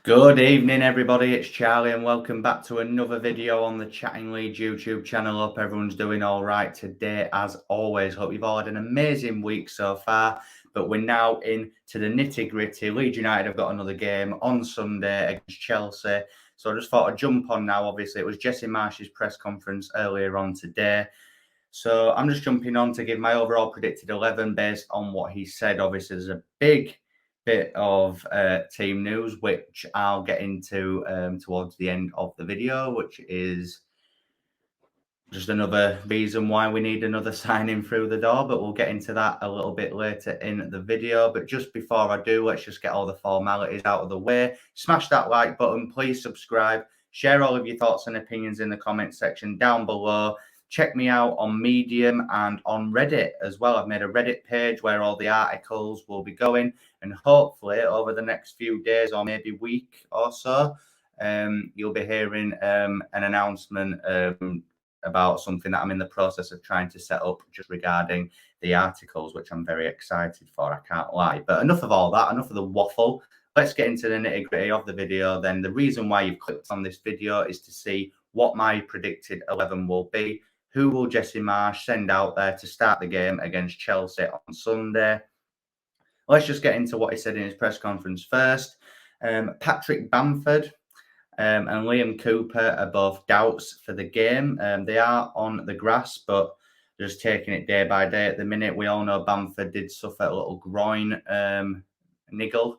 Good evening, everybody. It's Charlie, and welcome back to another video on the Chatting Leeds YouTube channel. Hope everyone's doing all right today, as always. Hope you've all had an amazing week so far. But we're now into the nitty-gritty. Leeds United have got another game on Sunday against Chelsea. So I just thought I'd jump on now. Obviously, it was Jesse Marsh's press conference earlier on today. So I'm just jumping on to give my overall predicted 11 based on what he said. Obviously, there's a big bit of team news, which I'll get into towards the end of the video, which is just another reason why we need another signing through the door, but we'll get into that a little bit later in the video. But just before I do, let's just get all the formalities out of the way. Smash that like button, please subscribe, share all of your thoughts and opinions in the comment section down below. Check me out on Medium and on Reddit as well. I've made a Reddit page where all the articles will be going, and hopefully over the next few days or maybe week or so, you'll be hearing an announcement about something that I'm in the process of trying to set up just regarding the articles, which I'm very excited for, I can't lie. But enough of all that, enough of the waffle. Let's get into the nitty-gritty of the video then. The reason why you've clicked on this video is to see what my predicted 11 will be. Who will Jesse Marsh send out there to start the game against Chelsea on Sunday? Let's just get into what he said in his press conference first. Patrick Bamford and Liam Cooper are both doubts for the game. They are on the grass, but just taking it day by day at the minute. We all know Bamford did suffer a little groin niggle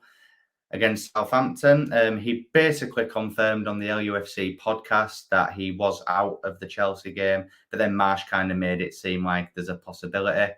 against Southampton. He basically confirmed on the LUFC podcast that he was out of the Chelsea game, but then Marsh kind of made it seem like there's a possibility.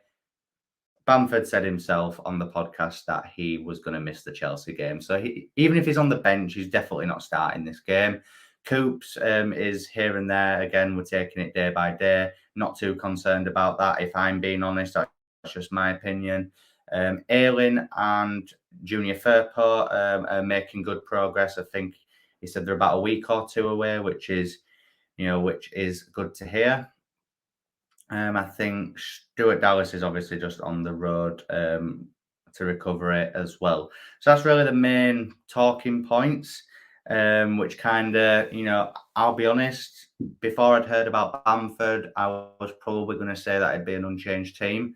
Bamford said himself on the podcast that he was going to miss the Chelsea game. So even if he's on the bench, he's definitely not starting this game. Coops is here and there. Again, we're taking it day by day. Not too concerned about that, if I'm being honest. That's just my opinion. Elland and Junior Firpo are making good progress. I think he said they're about a week or two away, which is good to hear. I think Stuart Dallas is obviously just on the road to recover it as well. So that's really the main talking points, which kind of, I'll be honest, before I'd heard about Bamford, I was probably going to say that it'd be an unchanged team.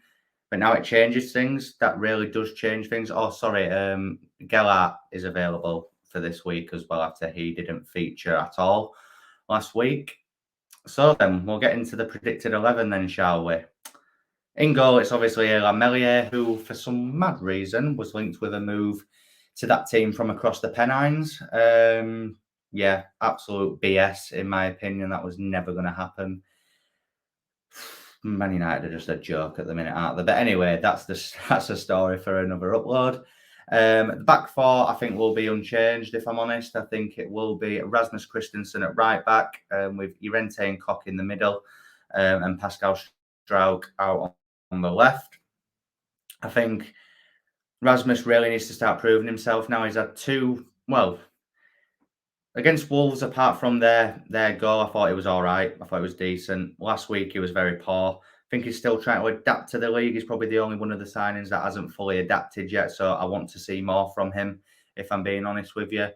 But now it changes things. That really does change things. Oh, sorry. Gellart is available for this week as well after he didn't feature at all last week. So then we'll get into the predicted 11 then, shall we? In goal, it's obviously Lamelier, who for some mad reason was linked with a move to that team from across the Pennines. Yeah, absolute BS in my opinion. That was never going to happen. Man United are just a joke at the minute, aren't they? But anyway, that's a story for another upload. The back four, I think, will be unchanged, if I'm honest. I think it will be Rasmus Christensen at right back, with Llorente and Koch in the middle, and Pascal Struijk out on the left. I think Rasmus really needs to start proving himself now. He's had against Wolves, apart from their goal, I thought it was all right. I thought it was decent. Last week, he was very poor. I think he's still trying to adapt to the league. He's probably the only one of the signings that hasn't fully adapted yet. So I want to see more from him, if I'm being honest with you.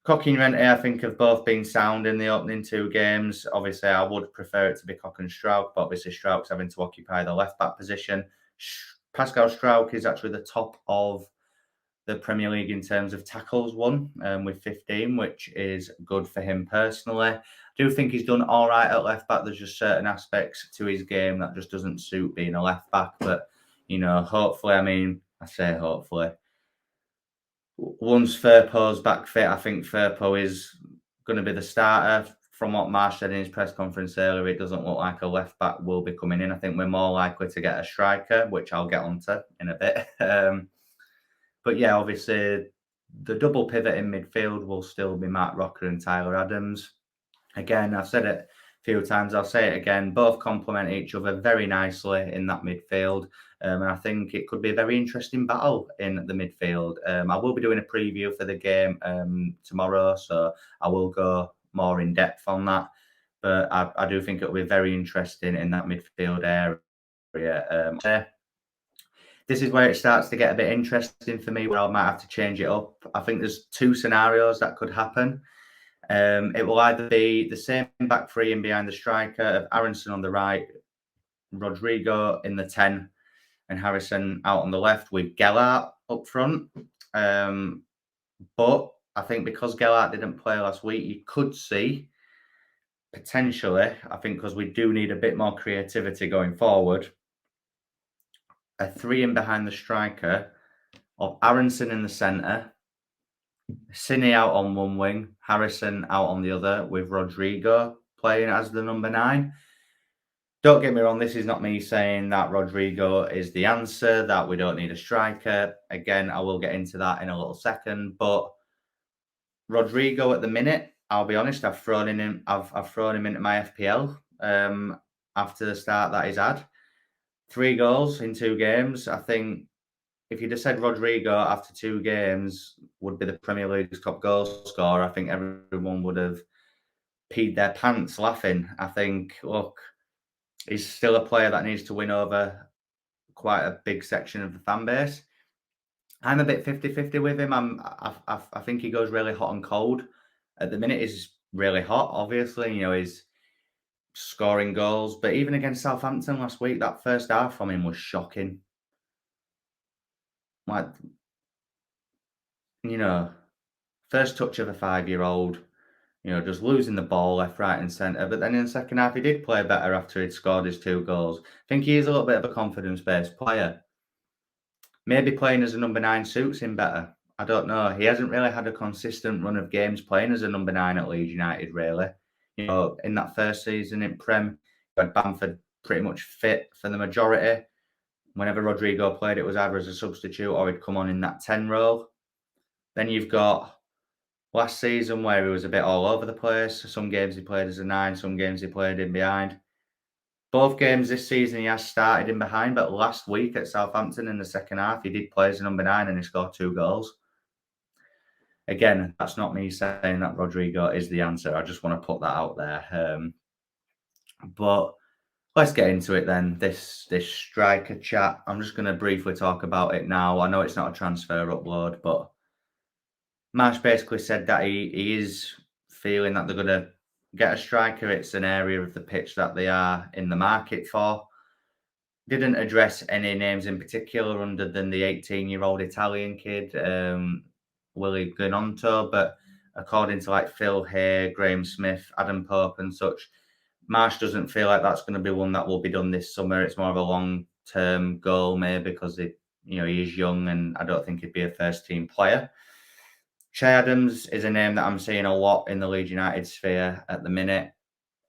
Koch and Rente, I think, have both been sound in the opening two games. Obviously, I would prefer it to be Koch and Struijk, but obviously Struijk's having to occupy the left-back position. Pascal Struijk is actually the top of the Premier League in terms of tackles won, with 15, which is good for him personally. I do think he's done all right at left back. There's just certain aspects to his game that just doesn't suit being a left back. But, hopefully, I say hopefully, once Firpo's back fit, I think Firpo is going to be the starter. From what Marsh said in his press conference earlier, it doesn't look like a left back will be coming in. I think we're more likely to get a striker, which I'll get onto in a bit. But yeah, obviously, the double pivot in midfield will still be Matt Rocker and Tyler Adams. Again, I've said it a few times, I'll say it again, both complement each other very nicely in that midfield. And I think it could be a very interesting battle in the midfield. I will be doing a preview for the game tomorrow, so I will go more in depth on that. But I do think it'll be very interesting in that midfield area. this is where it starts to get a bit interesting for me, where I might have to change it up. I think there's two scenarios that could happen. It will either be the same back three and behind the striker of Aronson on the right, Rodrigo in the 10, and Harrison out on the left with Gellart up front. But I think because Gellart didn't play last week, you could see potentially, I think because we do need a bit more creativity going forward, a 3 in behind the striker of Aronson in the centre, Cine out on one wing, Harrison out on the other, with Rodrigo playing as the number 9. Don't get me wrong, this is not me saying that Rodrigo is the answer, that we don't need a striker. Again, I will get into that in a little second, but Rodrigo at the minute, I'll be honest, I've thrown him into my FPL after the start that he's had. 3 goals in 2 games. I think if you'd have said Rodrigo after 2 games would be the Premier League's top goal scorer, I think everyone would have peed their pants laughing. I think, look, he's still a player that needs to win over quite a big section of the fan base. I'm a bit 50-50 with him. I think he goes really hot and cold. At the minute, he's really hot, obviously. You know, he's scoring goals. But even against Southampton last week, that first half from him was shocking. Like, you know, first touch of a 5-year-old, you know, just losing the ball left, right and centre. But then in the second half, he did play better after he'd scored his 2 goals. I think he is a little bit of a confidence-based player. Maybe playing as a number 9 suits him better. I don't know. He hasn't really had a consistent run of games playing as a number 9 at Leeds United, really. You know, in that first season in Prem, you had Bamford pretty much fit for the majority. Whenever Rodrigo played, it was either as a substitute or he'd come on in that 10 role. Then you've got last season where he was a bit all over the place. Some games he played as a 9, some games he played in behind. Both games this season he has started in behind, but last week at Southampton in the second half, he did play as a number 9 and he scored 2 goals. Again, that's not me saying that Rodrigo is the answer. I just want to put that out there. But let's get into it then, this striker chat. I'm just going to briefly talk about it now. I know it's not a transfer upload, but Marsh basically said that he is feeling that they're going to get a striker. It's an area of the pitch that they are in the market for. Didn't address any names in particular other than the 18-year-old Italian kid, Willie Gnonto, but according to like Phil Hay, Graham Smith, Adam Pope and such, Marsh doesn't feel like that's going to be one that will be done this summer. It's more of a long-term goal, maybe because he is young and I don't think he'd be a first-team player. Che Adams is a name that I'm seeing a lot in the Leeds United sphere at the minute.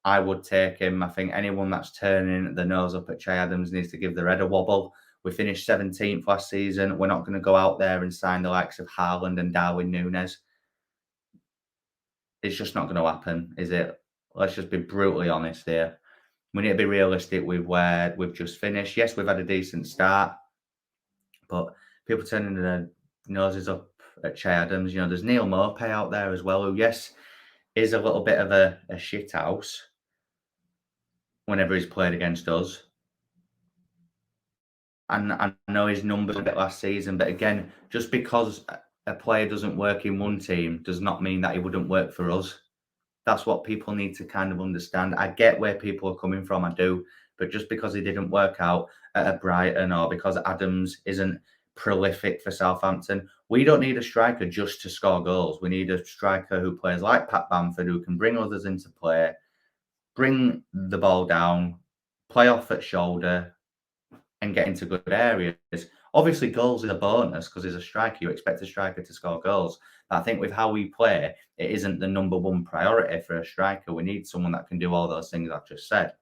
I would take him. I think anyone that's turning the nose up at Che Adams needs to give their head a wobble. We finished 17th last season. We're not going to go out there and sign the likes of Haaland and Darwin Núñez. It's just not going to happen, is it? Let's just be brutally honest here. We need to be realistic with where we've just finished. Yes, we've had a decent start, but people turning their noses up at Che Adams. You know, there's Neil Maupay out there as well, who, yes, is a little bit of a shit house whenever he's played against us. And I know his numbers a bit last season, but again, just because a player doesn't work in one team does not mean that he wouldn't work for us. That's what people need to kind of understand. I get where people are coming from, I do, but just because he didn't work out at Brighton or because Adams isn't prolific for Southampton, we don't need a striker just to score goals. We need a striker who plays like Pat Bamford, who can bring others into play, bring the ball down, play off at shoulder, and get into good areas. Obviously, goals is a bonus because as a striker, you expect a striker to score goals. But I think with how we play, it isn't the number one priority for a striker. We need someone that can do all those things I've just said.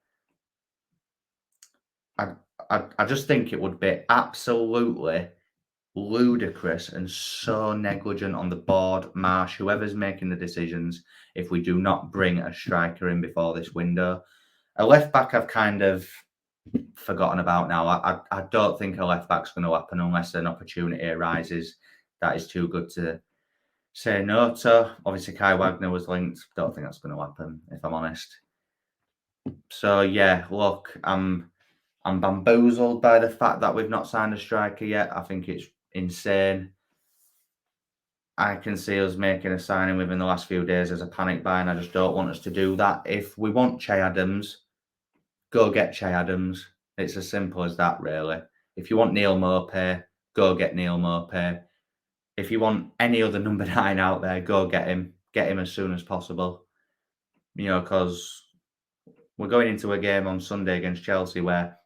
I just think it would be absolutely ludicrous and so negligent on the board, Marsh, whoever's making the decisions, if we do not bring a striker in before this window. A left back I've kind of forgotten about now. I don't think a left back's going to happen unless an opportunity arises that is too good to say no to. Obviously, Kai Wagner was linked. Don't think that's going to happen, if I'm honest. So yeah, look, I'm I'm bamboozled by the fact that we've not signed a striker yet. I think it's insane. I can see us making a signing within the last few days as a panic buy, and I just don't want us to do that. If we want Che Adams, go get Che Adams. It's as simple as that, really. If you want Neil Maupay, go get Neil Maupay. If you want any other number 9 out there, go get him. Get him as soon as possible. You know, because we're going into a game on Sunday against Chelsea where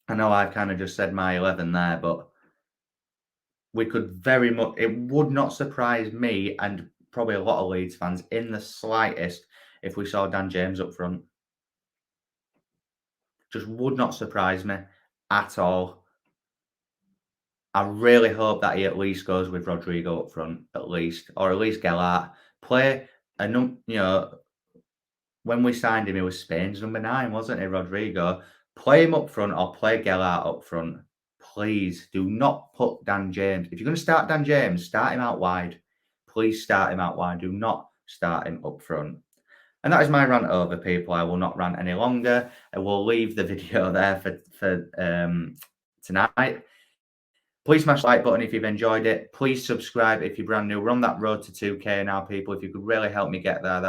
I know I've kind of just said my 11 there, but we could very much, it would not surprise me and probably a lot of Leeds fans in the slightest if we saw Dan James up front. Just would not surprise me at all. I really hope that he at least goes with Rodrigo up front, at least, or at least Gelart. Play you know, when we signed him, he was Spain's number 9, wasn't he, Rodrigo? Play him up front or play Gelart up front. Please do not put Dan James. If you're going to start Dan James, start him out wide. Please start him out wide. Do not start him up front. And that is my rant over, people. I will not rant any longer. I will leave the video there for tonight. Please smash the like button if you've enjoyed it. Please subscribe if you're brand new. We're on that road to 2K now, people. If you could really help me get there,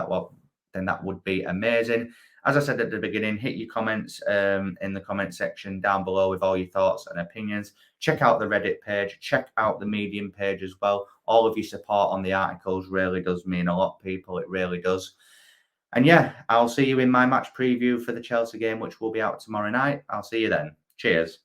then that would be amazing. As I said at the beginning, hit your comments in the comment section down below with all your thoughts and opinions. Check out the Reddit page. Check out the Medium page as well. All of your support on the articles really does mean a lot, people. It really does. And yeah, I'll see you in my match preview for the Chelsea game, which will be out tomorrow night. I'll see you then. Cheers.